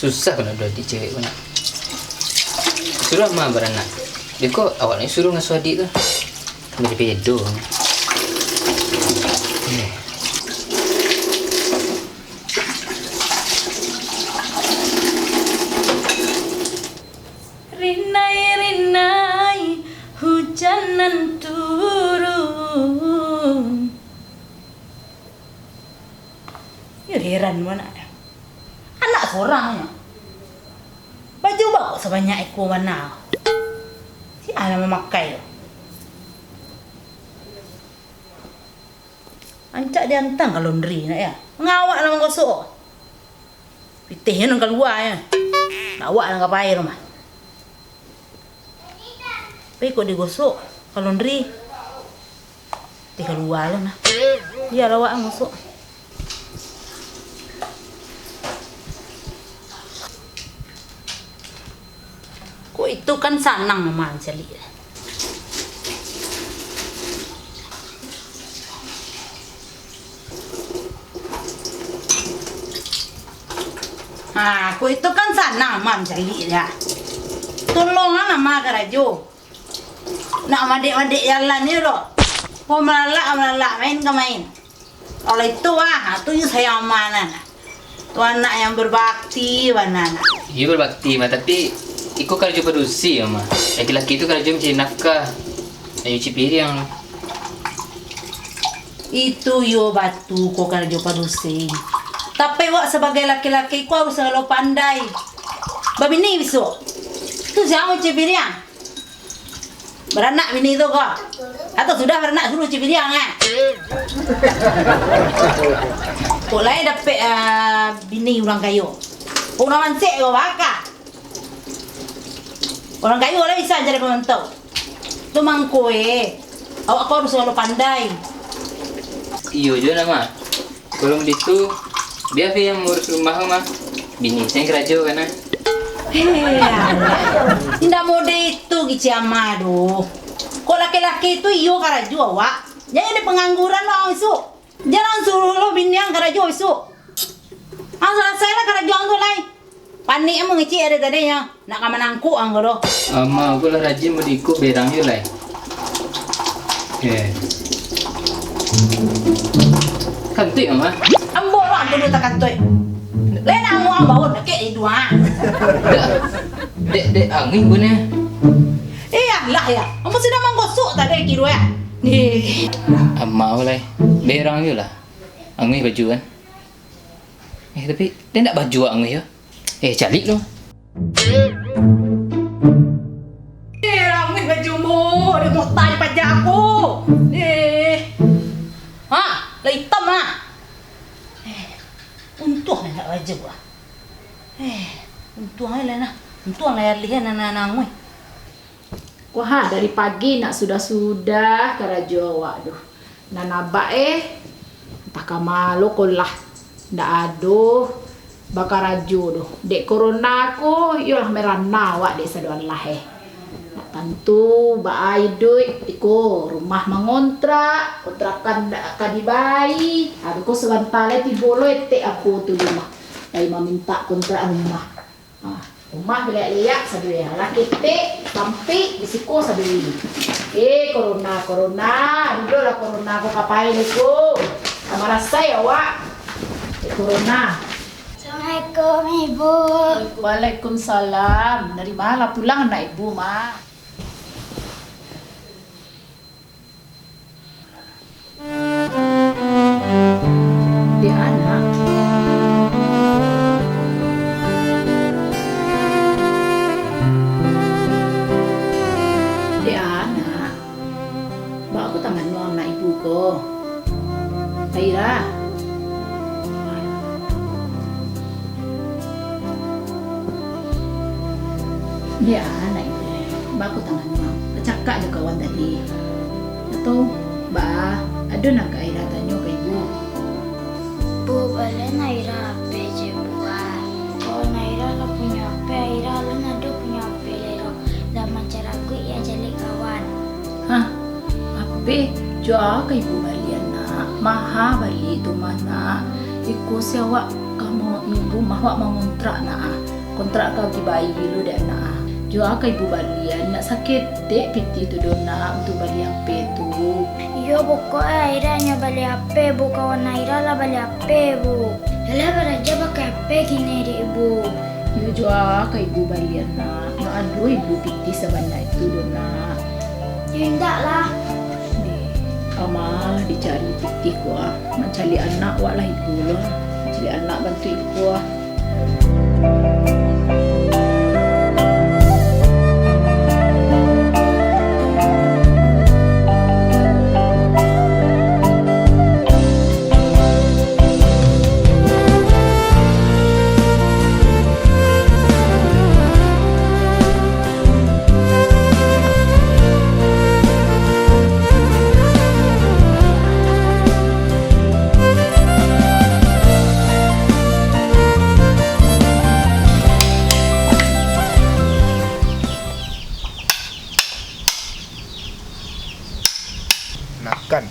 susah kalau dua adik cewek pun. Suruh mah beranak. Dia kok awalnya suruh ngasuh adik tu. Jadi pedo. Rinai-rinai hujanan turun. Ya heran mana ada. Anak seorangnya. Baju bawa sebanyak ekor mana. Si anak memakai. Ancak dia hantar ke laundry nak ya. Ngawak nama gosok. Pitihnya nang keluar ya. Ngawak nang kapai rumah. Tapi kok digosok ke laundry. Pitih keluar lah nah. Dia lawak ngosok. Kok itu kan sanang mama cari. Aku itu kan sana mam cari ya. Tolongan nama karajo. Nak madik jalan ni loh. Kau melalak main ke main. Oleh itu tu saya mana. Tu anak yang berbakti mana. Iya berbakti mah tapi ikut kerja produksi ya mah. Laki-laki itu kerja mencari nafkah. Dan nyuci piring. Itu yo batu kau kerja produksi. Tapi wak sebagai laki-laki kau harus selalu pandai. Babi ni besok. Tu siapa cuci piring? Beranak bini tu kau? Atau sudah beranak suruh cuci piring Kau lain dapat bini orang kayu. Orang mancik kau bakar. Orang kayu lah bisa jadi pemantau. Tu mangkue. Awak kau harus selalu pandai. Iyo je nama. Kalau begitu biar yang ngurus rumah mah bini saya kerja kan. Tidak mode itu kicama doh. Kok laki-laki itu iyo kerja awak. Jangan ada pengangguran lo isu. Jangan suruh lo bini yang kerja isu. Asal saya lah kerja tu lain. Panik emang ngeci ada tadinya. Nak kamanangku anggo. Ama aku lah rajin meniku berang je lah. Kantik ama. Ambo lah dulu tak kantoy. Lain amu ambo nak ke dua. Dek angin punya. Lah ya. Ambo sudah menggosok tadi kiro ya. Nih. Ama lah. Berang je lah. Angin baju kan. Tapi dia nak baju angin ya. Calik lo. Angin bajumu. Dia mau tanya pajak aku. Lah hitam untung nak baju untung lah untung lah lihat anak-anak gue. Wah, dari pagi nak sudah kerja awak doh. Nanabak entah kamalo kolah. Ndak aduh bakar rajo doh. Dek corona aku yolah merana awak dek saduan lah Nak tentu baai duit iko rumah mengontrak, kontrakan ndak kadibai. Aduh ko sebantale tibolo ete aku tu rumah. Dai minta kontrak rumah. Rumah belak-liak sadui laki te sampai bisiko sadui. Corona dulu lah corona ko kapai ko. Sama rasai awak. Corona. Assalamualaikum Ibu. Waalaikumsalam. Dari mana pulang anak Ibu, Ma? Dia anak. Bawa aku tangan nuang anak Ibu ko. Taira. Dia anak Ibu. Bawa aku tangan nuang. Cakap je kawan tadi. Atau ada nak ke Aira tanya ke Ibu? Bu, boleh Naira apa je buat? Kalau Naira lah punya apa, Aira lah ada punya apa lero. Zaman cara aku ia jadi kawan. Apa? Jauh ke Ibu balik anak. Maha balik itu mana? Ikut siawak kamu Ibu mahwak mengontrak nak. kontrak kau di bayi lu dah nak. Jua kau ibu balian nak sakit dek piti tu dona untuk bali HP tu. Iyo pokoknya Aira hanya beli HP bu, kawan Aira lah beli HP bu. Yalah beraja pakai HP gini deh ibu. Yo jua kau ibu balian nak. Nak aduh ibu piti sebanyak itu dona. Ya enggak lah. Ama dicari piti kuah. Mencari anak wak lah ibu lah. Mencari anak bantu ibu lah. Nakkan.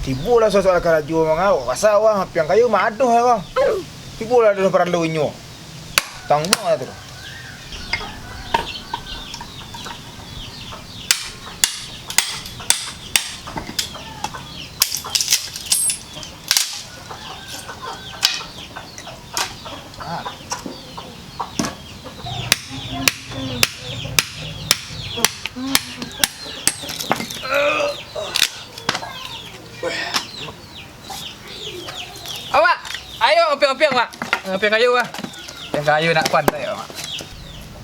Tibulah sosok karaju mangau. Pasal wah piang kayu maduh ya bang. Tibulah dalam perlu inyo. Tanggung lah tu. Awak, ayo ngopi-ngopi mak. Ngopi kayu ah. Yang kayu nak pandai mak.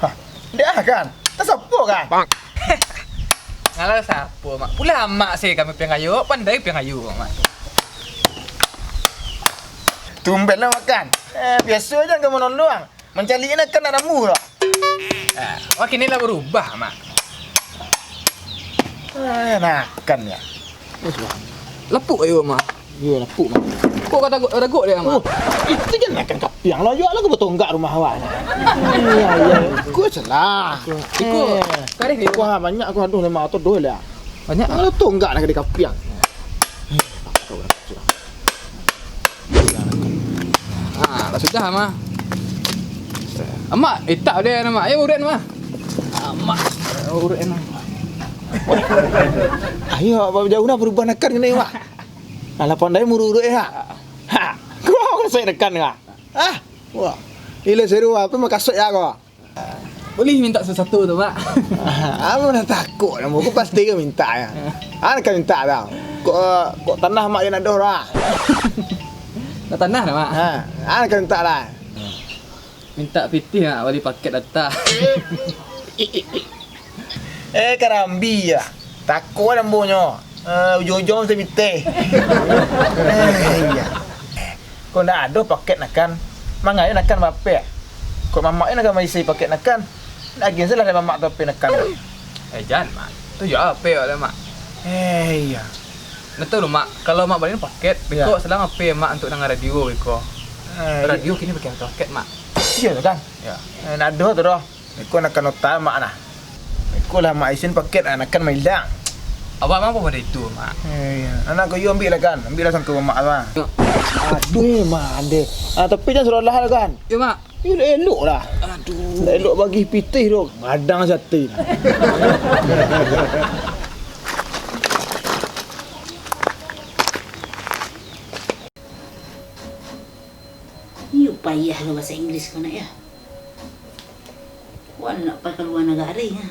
Hah, dia kan? Tak siapa kan? Bang. Ngalah siapa mak? Pula mak saya kami piang kayu, pandai piang kayu mak. Tumben lah makan. Biasa je kamu nolong. Mencari nak kan ada mu lah. Makin ni lah berubah mak. Nakkan ya. Lepuk ayo mak. Ya lepuk mak. Kok kata ragut dia mak? Itu je nakkan kapiang lah. Jual lah ke bertonggak rumah awak. Ya. Kau salah. Ikut. Karif dia. Kau banyak aku aduh 5 atau 2 lah. Banyak. Kalau tonggak nak di kapiang. Dah sudah mak. Mak, tak dia nama. Ayo urut mak. Mak, urut enak. Ayo, apa jauh nak berubah nakkan ni mak. Alah pandai mururut ya. Ha, kau saya nakkan ngah. Ah, wah. Ila seru apa makasut ya kau. Boleh minta sesuatu tu mak. Aku nak takut, aku pasti ke minta ya. Kan minta tau. Kok tanah mak yang ada lah. Nak tanah dah mak. Kan minta lah. Minta pitih mak balik paket datang. Karambi ya. Takut lambunya. Ujung-ujung mesti pitih. Iya. Kau nak ada paket nakan. Mangai nakan bapak. Kau mamak nak mesti paket nakan. Lagi salah dari mamak tapi nakan. Jangan mak. Tu je apa lah mak. Iya. Nak tahu mak, kalau mak balik paket, beko selang apa mak untuk dengar radio beko. Radio kini pakai paket mak. Iya tu kan? Ya. Nak ada tu dah. Beko nakan nota mak nah. Beko lah mak isin paket nakan mailang. Awak mak apa pada itu mak? Iya. Anak kau ambil lah kan. Ambil lah sangka mak lah. Aduh mak ande. Tapi jangan suruh lah kan. Ya mak. Elok lah. Aduh. Elok bagi pitih tu. Madang sate. Yuk payah lo bahasa Inggris kau nak ya. Wan nak pakai luar negara ya.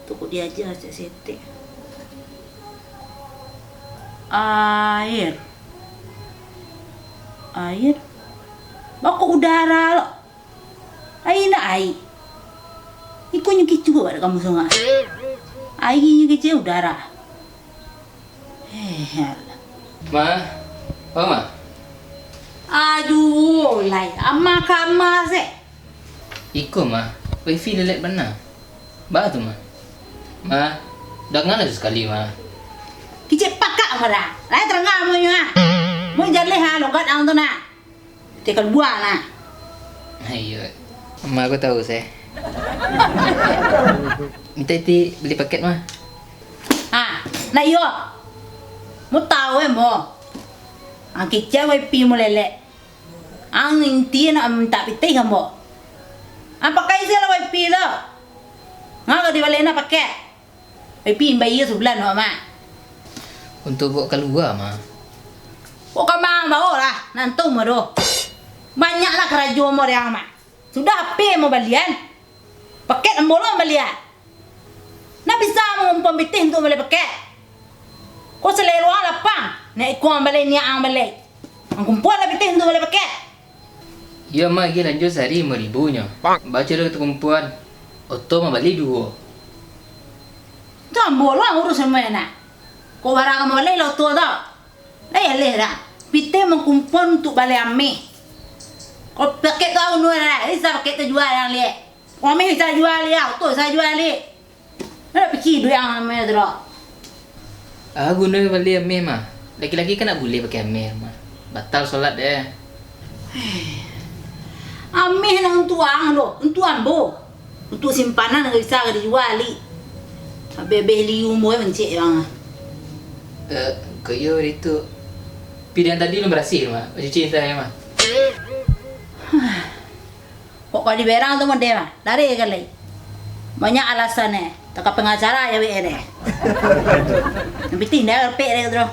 Tu kok diajar cak setek. Air. Bako udara lo. Air nak air. Ikunya kicu buat kamu sungai. Airnya kecil udara. Ma. Apa mak? Aduh, lai amma kama se. Iko mah, wifi lelet benar. Bah tu mah. Mah, dah ngana sekali mah. Kicik pakak pada. Lai terengah mo nya. Mo jalle ha logat ang tu na. Tekal buah na. Ayo. Mah aku tahu saya. Minta iti beli paket mah. Ha, na yo. Mo tahu mo. Ang kicik wifi mo lele. Ang inti na minta pitay ka mo. pakai sih lah wifi lo. Ngapa di balik na pakai? Wifi bayi sebulan no mak. Untuk bawa keluar mah. Kok kamu bawa lah, nantung mo do. Banyaklah kerajuan mo yang mak. Sudah HP mo balian. Paket ambolo balian. Na bisa mo pambitin tu balik paket. Kok selero ala pang. Na ikuan balik ni ang balik. Ang kumpuan na bitin tu balik paket. Ya mah lagi lanjut sehari 5.000 nya. Baca dah kata perempuan. Oto mah balik 2. Tu ambolo ang urus mo na. Kok barang mo balik lo tu dah. Dah dah. Bitin mo kumpuan untuk balik ame. Kau paket tu anu na. Ini saya paket tu jual yang liat. Kami saya jual liat. Tu saya jual liat. Nak fikir duit yang ame tu dah. Guna balik ameh mah. Laki-laki kan nak boleh pakai ameh mah. Batal solat dia. Ameh nang tuang lo, tuan bo. Untuk simpanan nggak bisa ke dijual li. Habis liu mo mencik bang. Kaya itu. Pilihan tadi belum berhasil mah. Cuci saya mah. Kok kau di berang tu mende mah, lari kali. Banyak alasannya. Tak pengacara ya we deh. Tapi tindak repek deh tu.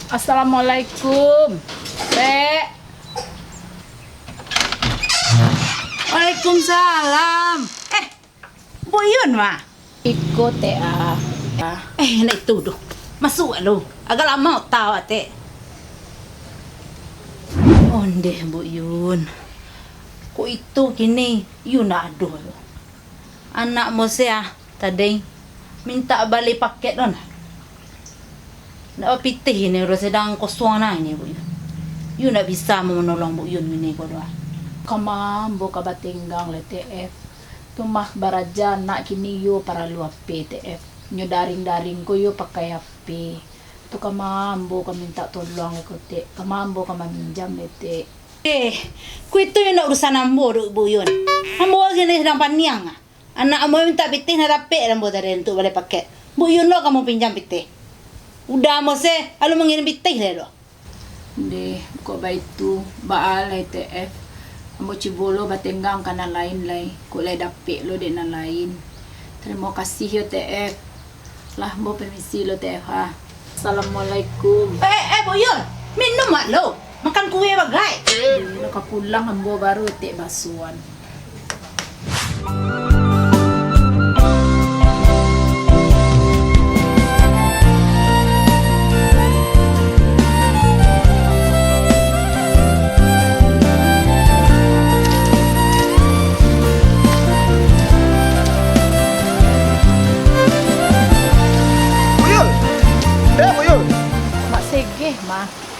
Assalamualaikum. Pek. Waalaikumsalam. Boyun mah. Ikut ya. Nak itu tu. Masuk lu. Agak lama tahu ate. Onde Boyun. Kok itu kini you nak aduh lu. Anak mo siya tadi minta balik paket don. Nak pitih ni orang sedang kosong na ini Bu Yun. You nak bisa menolong Bu Yun ini ko doa. Kamambo ka batinggang le TF. Tumah baraja nak kini yo para luap PTF. Nyo daring-daring ko yo pakai HP. Tu kamambo ka minta tolong ko te. Kamambo ka maminjam le te. Ku itu yang nak urusan ambo do Bu Yun. Ambo sini sedang paniang. Anak ambo minta pitih na rapek ambo tadi untuk balik paket. Bu Yun lo kamu pinjam pitih. Udah mo se, alu mengirim pitih le lo. De, ko ba itu baalay TF. Ambo cibolo batenggang kana lain-lain. Ko lay dapik lo de na lain. Terima kasih yo TF. Lah mo permisi lo TF ha. Assalamualaikum. Bu Yun, minum mak lo. Makan kue bagai. Nakapulang ambo baru te basuan.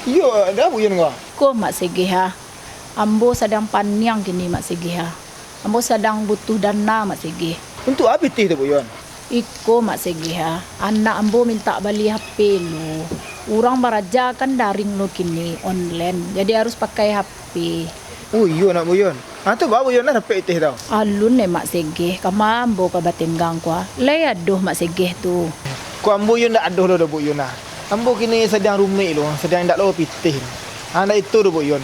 Iyo, dah Bu Yun kau. Ko mak sige ha. Ambo sedang paniang kini mak sige ha. Ambo sedang butuh dana mak sige. Untuk apa pitih tu Bu Yun? Iko mak sige ha. Anak ambo minta beli HP lo. Orang baraja kan daring lo kini online. Jadi harus pakai HP. Oh iyo nak Bu Yun. Tu bawa Bu Yun nak dapat pitih tau. Alun ne mak sige. Kama ambo ka batenggang ko. Lay aduh mak sige tu. Ku ambo Yun dah aduh dah Bu Yun lah. Ambo kini sedang rumik lo, sedang dak lo pitih. Anak itu tu Bu Yun.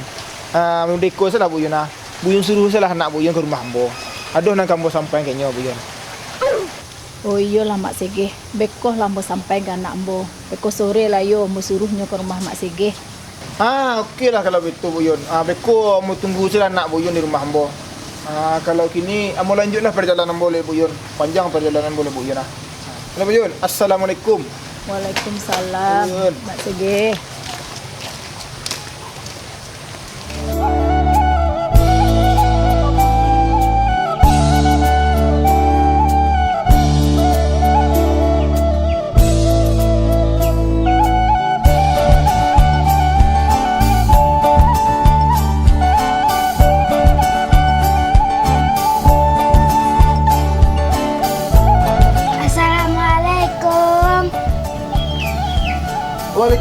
Mendeko salah Bu Yun ah. Bu Yun suruh salah anak Bu Yun ke rumah ambo. Aduh nak ambo sampai kenya Bu Yun. Oh iya lah mak sige. Bekoh lah ambo sampai ke anak ambo. Bekoh sore lah yo ambo suruhnya ke rumah mak sige. Okey lah kalau betul Bu Yun. Beko ambo tunggu salah anak Bu Yun di rumah ambo. Kalau kini ambo lanjutlah perjalanan boleh Bu Yun. Panjang perjalanan boleh Bu Yun ah. Kalau Bu Yun, assalamualaikum. Waalaikumsalam. Yun. Mak sige.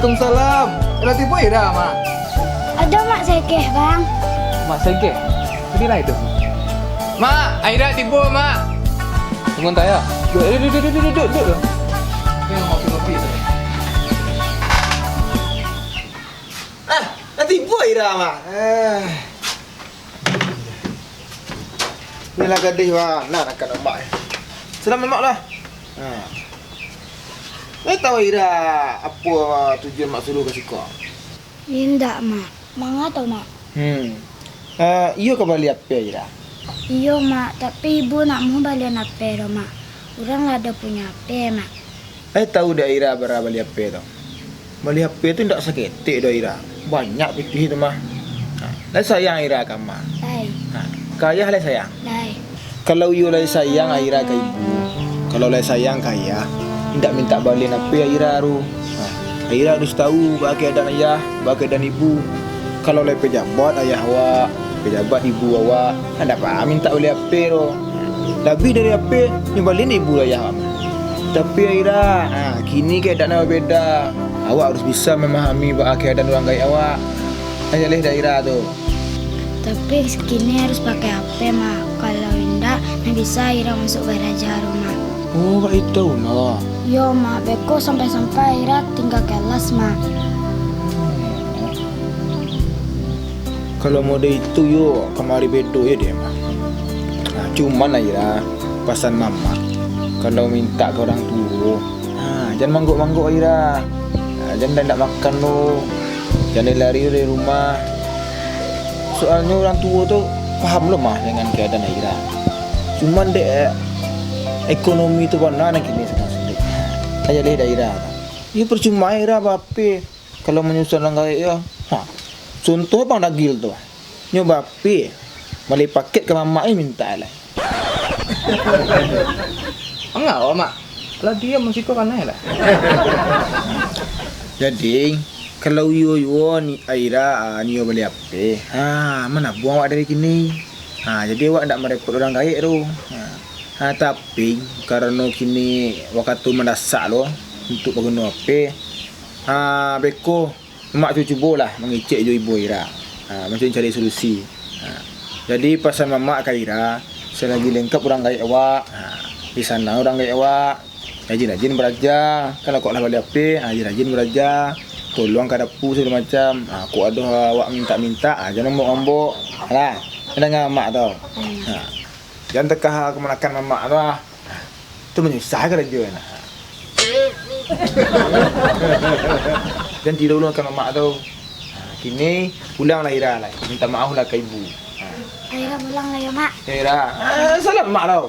Waalaikumsalam. Ada tipu Ira, Mak? Ada mak sekeh bang. Mak Sege. Pergilah itu. Mak, Aira tipu, Mak. Tunggu entah ya. Duduk. Ini ngopi-ngopi tu. Dah tipu Aira, Mak. Inilah gadis, Mak. Nak kat mak. Selamat mak lah. Saya tahu Aira apa tujuan mak suruh kasih kau. Indak mak. Manga tau mak. Iyo kau balik apa Aira? Iyo mak, tapi ibu nak mau balik apa dah mak. Orang ada punya apa mak. Saya tahu dah Aira berapa balik apa tu. Balik apa tu tidak seketik dah Aira. Banyak fikir tu mah. Lai sayang Aira kan mak. Lai. Kaya lai sayang. Lai. Kalau iyo lai sayang Aira ke ibu. Kalau lai sayang kaya, tidak minta balik apa Aira tu. Aira harus tahu bagi keadaan ayah, bagi keadaan ibu. Kalau lai pejabat ayah awak, pejabat ibu awak, anda apa minta balik apa tu. Lebih dari apa, yang balik ni ibu ayah awak. Tapi Aira, kini keadaan awak beda. Awak harus bisa memahami bagi keadaan orang gaya awak. Ayah leh daerah tu. Tapi kini harus pakai apa mak. Kalau indak, nak bisa Ira masuk belajar mak. Oh, kak itu no. Yo mak, beko sampai Ira tinggal kelas mak. Kalau mode itu yo kemari bedo ya dia mah. Cuman Aira pesan mama. Kalau minta ke orang tua, jangan mangguk-mangguk Aira. Jangan tak makan lo. Jangan lari dari rumah. Soalnya orang tua tu faham lemah dengan keadaan Aira. Cuman dek ekonomi tu kan nak kini sedang. Ayah leh Aira. Ya percuma Aira bape kalau menyusul orang kaya ya. Contoh bang dagil tu. Nyoba bape balik paket ke mama minta lah. Enggak, mak. Kalau dia mesti kau kan lah. Jadi kalau yo ni Aira ni yo beli apa? Mana buang awak dari kini? Jadi awak tak merepot orang kaya tu. Tapi karena kini waktu mendasak lo untuk berguna apa? Beko mak cucu bolah mengicik jo ibu Aira. Macam cari solusi. Jadi pasal mamak ke Aira, saya lagi lengkap orang kaya awak. Di sana orang kaya awak. Rajin-rajin belajar. Kalau kau lah balik apa? Rajin-rajin belajar. Tolong ke dapur segala macam. Aku ada awak minta-minta, jangan ngambok-ngambok. Alah, kena dengan mak tau. Jangan tekah kemenakan mamak tu lah. Itu menyusah kerja nak. Dan tidak ulangkan mamak tu. Kini pulanglah Ira lah. Minta maaf lah ke ibu. Aira pulang lah ya mak. Ira, salam mak tau.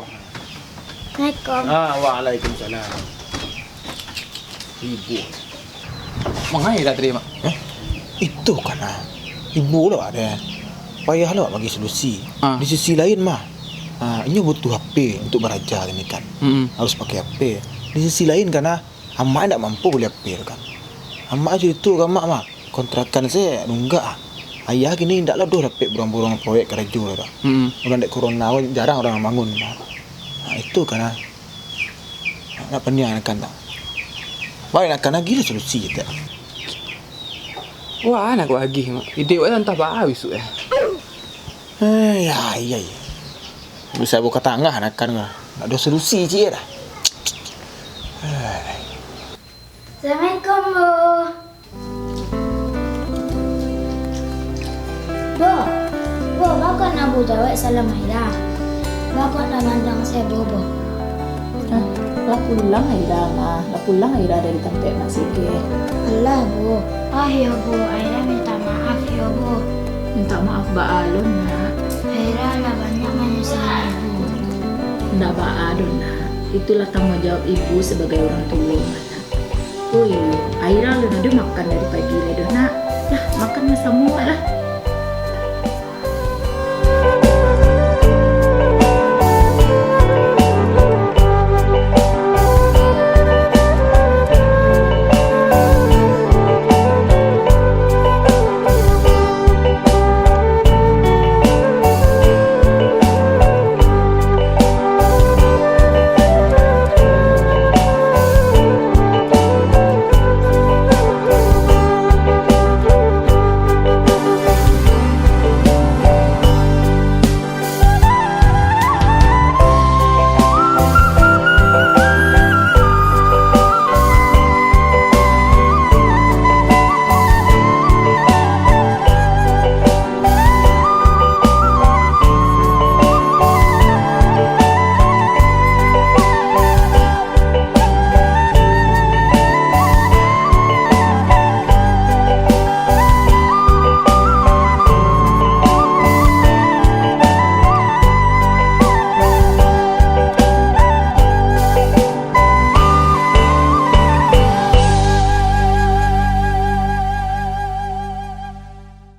Assalamualaikum. Waalaikumsalam. Ibu. Mengai dah terima. Itu kan ibu lah ada. Payahlah bagi solusi. Di sisi lain mah, ini butuh HP untuk belajar ini kan. Harus pakai HP. Di sisi lain kan amak tak mampu beli HP kan. Amak aja itu kan mak kontrakan saya nunggak. Ayah kini tak lah dah dapat burung-burung proyek kerja dah. Orang dek corona jarang orang bangun. Itu kan nak pening kan tak. Baik nak kan lagi lah solusi kita. Wah, nak lagi mak. Ide awak entah apa besok ya. Ya. Bisa buka tangah nak kan ada solusi je dah. Assalamualaikum Bu. Bu, bakal nak Bu jawab salam Aira. Bakal nak mandang saya bobo. Lah pulang Aira dari tempat Mak Sige. Allah Bu. Ya Bu, Aira minta maaf ya Bu. Minta maaf Ba Alun nak. Aira lah banyak menyusahkan Ibu. Ndak Ba Alun nak. Itulah tanggung jawab ibu sebagai orang tua nak. Oh iya, Aira lu ada makan dari pagi lah dah nak. Lah makan sama lah.